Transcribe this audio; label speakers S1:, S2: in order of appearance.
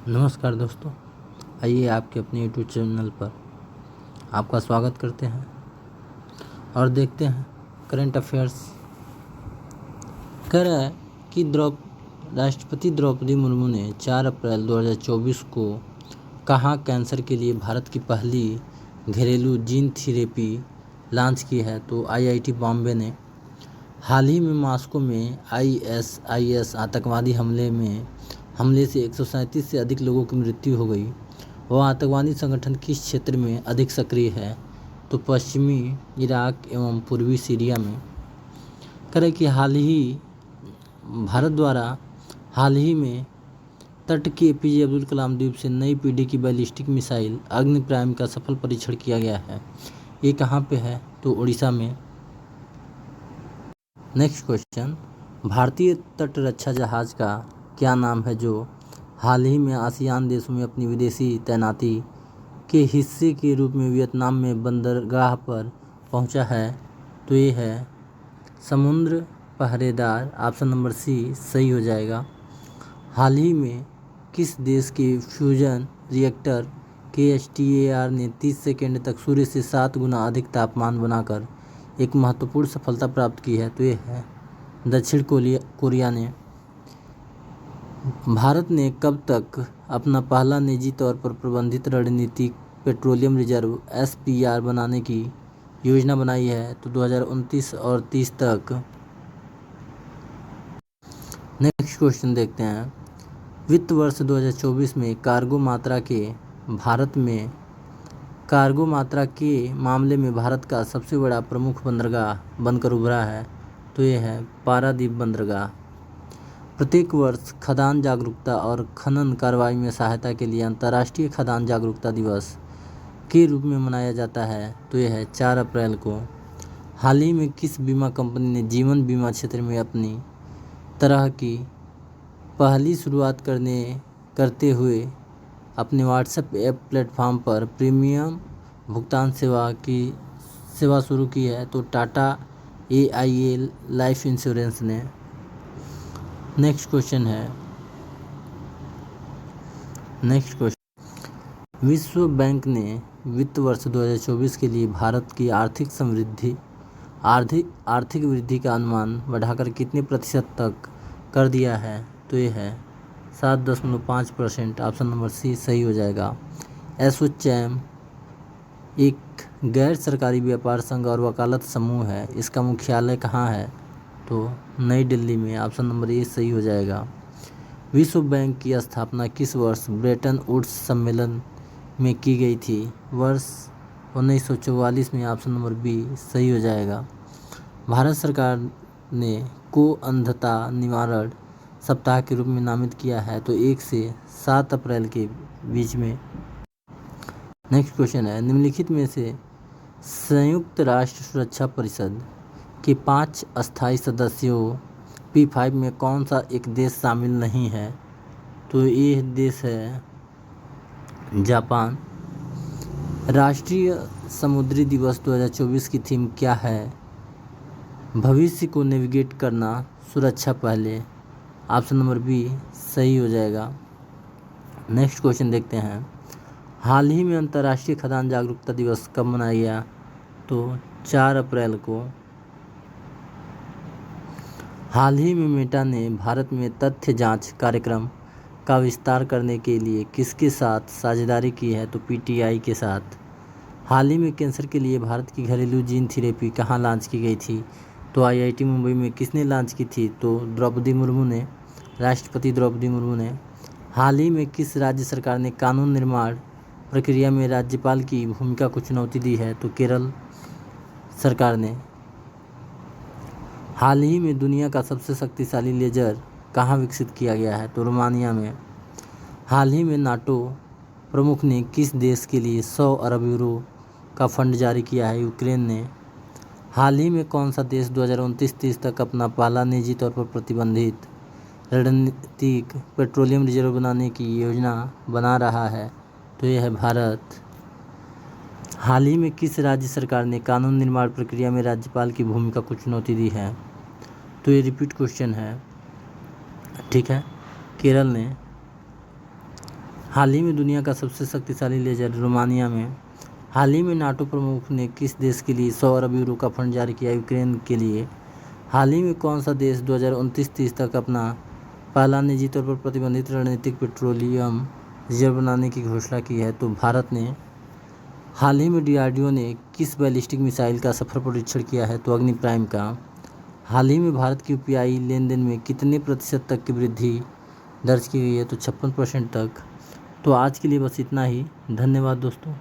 S1: नमस्कार दोस्तों, आइए आपके अपने यूट्यूब चैनल पर आपका स्वागत करते हैं और देखते हैं करंट अफेयर्स। कह रहा है कि राष्ट्रपति द्रौपदी मुर्मू ने 4 अप्रैल 2024 को कहाँ कैंसर के लिए भारत की पहली घरेलू जीन थेरेपी लॉन्च की है। तो आईआईटी बॉम्बे ने। हाल ही में मॉस्को में आईएसआईएस आतंकवादी हमले से 137 से अधिक लोगों की मृत्यु हो गई। वह आतंकवादी संगठन किस क्षेत्र में अधिक सक्रिय है? तो पश्चिमी इराक एवं पूर्वी सीरिया में। करें कि भारत द्वारा हाल ही में तट के एपीजे अब्दुल कलाम द्वीप से नई पीढ़ी की बैलिस्टिक मिसाइल अग्नि प्राइम का सफल परीक्षण किया गया है। ये कहाँ पे है? तो उड़ीसा में। नेक्स्ट क्वेश्चन, भारतीय तट रक्षा जहाज का क्या नाम है जो हाल ही में आसियान देशों में अपनी विदेशी तैनाती के हिस्से के रूप में वियतनाम में बंदरगाह पर पहुंचा है? तो ये है समुद्र पहरेदार। ऑप्शन नंबर सी सही हो जाएगा। हाल ही में किस देश के फ्यूजन रिएक्टर KSTAR ने 30 सेकेंड तक सूर्य से 7 गुना अधिक तापमान बनाकर एक महत्वपूर्ण सफलता प्राप्त की है? तो ये है दक्षिण कोरिया ने। भारत ने कब तक अपना पहला निजी तौर पर प्रबंधित रणनीतिक पेट्रोलियम रिजर्व SPR बनाने की योजना बनाई है? तो 2029 और 30 तक। नेक्स्ट क्वेश्चन देखते हैं, वित्त वर्ष 2024 में कार्गो मात्रा के मामले में भारत का सबसे बड़ा प्रमुख बंदरगाह बनकर उभरा है? तो ये है पारादीप बंदरगाह। प्रत्येक वर्ष खदान जागरूकता और खनन कार्रवाई में सहायता के लिए अंतर्राष्ट्रीय खदान जागरूकता दिवस के रूप में मनाया जाता है? तो यह है 4 अप्रैल को। हाल ही में किस बीमा कंपनी ने जीवन बीमा क्षेत्र में अपनी तरह की पहली शुरुआत करते हुए अपने व्हाट्सएप ऐप प्लेटफॉर्म पर प्रीमियम भुगतान सेवा शुरू की है? तो टाटा AIA लाइफ इंश्योरेंस ने। नेक्स्ट क्वेश्चन, विश्व बैंक ने वित्त वर्ष 2024 के लिए भारत की आर्थिक वृद्धि का अनुमान बढ़ाकर कितने प्रतिशत तक कर दिया है? तो ये है 7.5%। ऑप्शन नंबर सी सही हो जाएगा। एसोचैम एक गैर सरकारी व्यापार संघ और वकालत समूह है। इसका मुख्यालय कहाँ है? तो नई दिल्ली में। ऑप्शन नंबर ए सही हो जाएगा। विश्व बैंक की स्थापना किस वर्ष ब्रेटन वुड्स सम्मेलन में की गई थी? वर्ष 1944 में। ऑप्शन नंबर बी सही हो जाएगा। भारत सरकार ने को अंधता निवारण सप्ताह के रूप में नामित किया है? तो 1 से 7 अप्रैल के बीच में। नेक्स्ट क्वेश्चन है, निम्नलिखित में से संयुक्त राष्ट्र सुरक्षा परिषद के 5 अस्थायी सदस्यों P5 में कौन सा एक देश शामिल नहीं है? तो ये देश है जापान। राष्ट्रीय समुद्री दिवस 2024 की थीम क्या है? भविष्य को नेविगेट करना, सुरक्षा पहले। ऑप्शन नंबर बी सही हो जाएगा। नेक्स्ट क्वेश्चन देखते हैं, हाल ही में अंतर्राष्ट्रीय खदान जागरूकता दिवस कब मनाया गया? तो 4 अप्रैल को। हाल ही में मेटा ने भारत में तथ्य जांच कार्यक्रम का विस्तार करने के लिए किसके साथ साझेदारी की है? तो PTI के साथ। हाल ही में कैंसर के लिए भारत की घरेलू जीन थेरेपी कहाँ लॉन्च की गई थी? तो IIT मुंबई में। किसने लॉन्च की थी? तो राष्ट्रपति द्रौपदी मुर्मू ने। हाल ही में किस राज्य सरकार ने कानून निर्माण प्रक्रिया में राज्यपाल की भूमिका को चुनौती दी है? तो केरल सरकार ने। हाल ही में दुनिया का सबसे शक्तिशाली लेजर कहाँ विकसित किया गया है? तो रोमानिया में। हाल ही में नाटो प्रमुख ने किस देश के लिए 100 अरब यूरो का फंड जारी किया है? यूक्रेन ने। हाल ही में कौन सा देश 2029-30 तक अपना पहला निजी तौर पर प्रतिबंधित रणनीतिक पेट्रोलियम रिजर्व बनाने की योजना बना रहा है? तो यह है भारत। हाल ही में किस राज्य सरकार ने कानून निर्माण प्रक्रिया में राज्यपाल की भूमिका को चुनौती दी है? तो ये रिपीट क्वेश्चन है, ठीक है। केरल ने। हाल ही में दुनिया का सबसे शक्तिशाली लेजर रोमानिया में। हाल ही में नाटो प्रमुख ने किस देश के लिए 100 अरब यूरो का फंड जारी किया यूक्रेन के लिए। हाल ही में कौन सा देश 2029-30 तक अपना पहला निजी तौर पर प्रतिबंधित रणनीतिक पेट्रोलियम रिजर्व बनाने की घोषणा की है, तो भारत ने। हाल ही में डीआरडीओ ने किस बैलिस्टिक मिसाइल का सफल परीक्षण किया है, तो अग्नि प्राइम का। हाल ही में भारत की यूपीआई लेन देन में कितने प्रतिशत तक की वृद्धि दर्ज की गई है, तो 56% तक। तो आज के लिए बस इतना ही। धन्यवाद दोस्तों।